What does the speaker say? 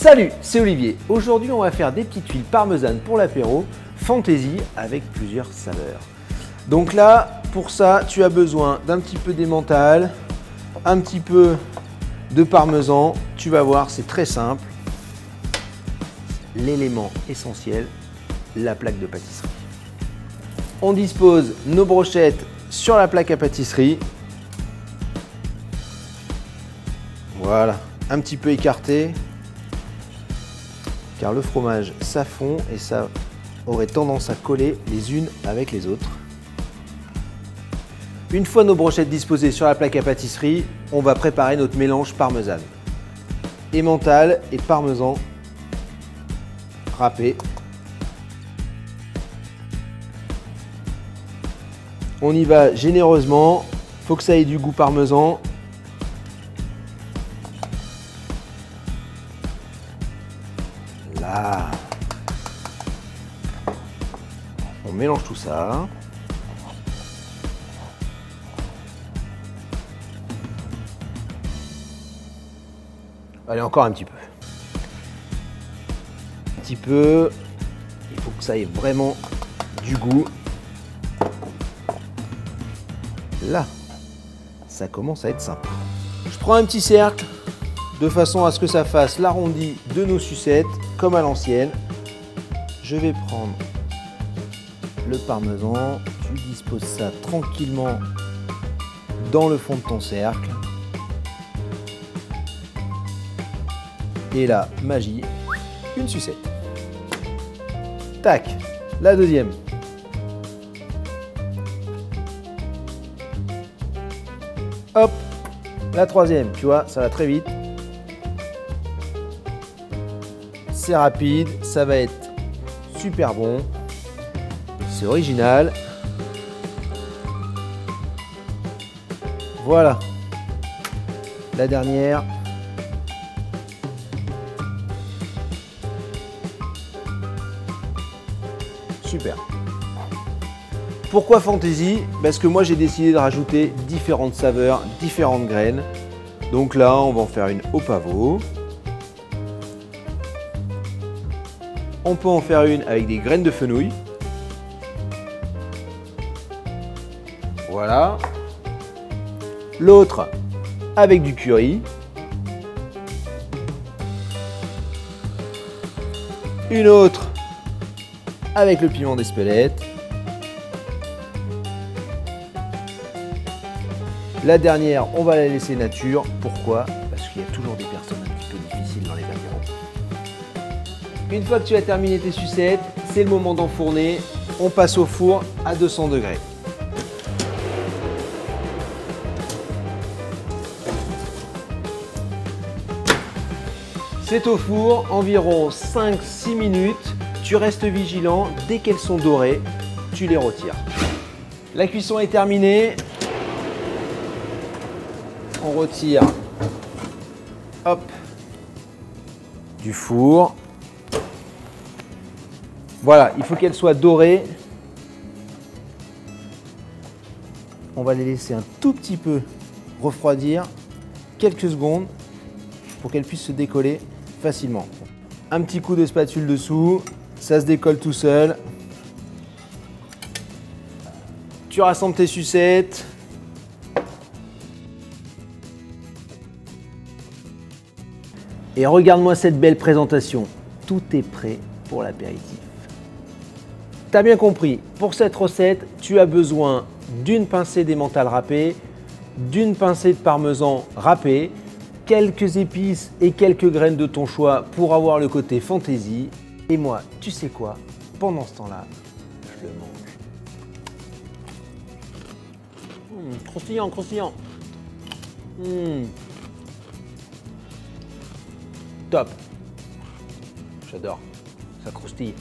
Salut, c'est Olivier. Aujourd'hui, on va faire des petites tuiles parmesanes pour l'apéro, fantaisie avec plusieurs saveurs. Donc là, pour ça, tu as besoin d'un petit peu d'emmental, un petit peu de parmesan. Tu vas voir, c'est très simple. L'élément essentiel, la plaque de pâtisserie. On dispose nos brochettes sur la plaque à pâtisserie. Voilà, un petit peu écarté, car le fromage ça fond et ça aurait tendance à coller les unes avec les autres. Une fois nos brochettes disposées sur la plaque à pâtisserie, on va préparer notre mélange parmesane. Emmental et parmesan râpé. On y va généreusement, faut que ça ait du goût parmesan. Là, on mélange tout ça. Allez, encore un petit peu. Un petit peu. Il faut que ça ait vraiment du goût. Là, ça commence à être sympa. Je prends un petit cercle de façon à ce que ça fasse l'arrondi de nos sucettes comme à l'ancienne. Je vais prendre le parmesan, tu disposes ça tranquillement dans le fond de ton cercle. Et là, magie, une sucette. Tac, la deuxième. Hop, la troisième, tu vois, ça va très vite. C'est rapide, ça va être super bon. C'est original. Voilà. La dernière. Super. Pourquoi fantaisie? Parce que moi j'ai décidé de rajouter différentes saveurs, différentes graines. Donc là, on va en faire une au pavot. On peut en faire une avec des graines de fenouil. Voilà. L'autre avec du curry. Une autre avec le piment d'Espelette. La dernière, on va la laisser nature. Pourquoi? Parce qu'il y a toujours des personnes un petit peu difficiles dans les apéros. Une fois que tu as terminé tes sucettes, c'est le moment d'enfourner. On passe au four à 200 degrés. C'est au four environ 5-6 minutes. Tu restes vigilant. Dès qu'elles sont dorées, tu les retires. La cuisson est terminée. On retire, hop, du four. Voilà, il faut qu'elles soient dorées. On va les laisser un tout petit peu refroidir, quelques secondes, pour qu'elles puissent se décoller facilement. Un petit coup de spatule dessous, ça se décolle tout seul. Tu rassembles tes sucettes. Et regarde-moi cette belle présentation. Tout est prêt pour l'apéritif. T'as bien compris, pour cette recette, tu as besoin d'une pincée d'emmental râpé, d'une pincée de parmesan râpé, quelques épices et quelques graines de ton choix pour avoir le côté fantaisie. Et moi, tu sais quoi? Pendant ce temps-là, je le mange. Croustillant, croustillant. Top. J'adore. Ça croustille.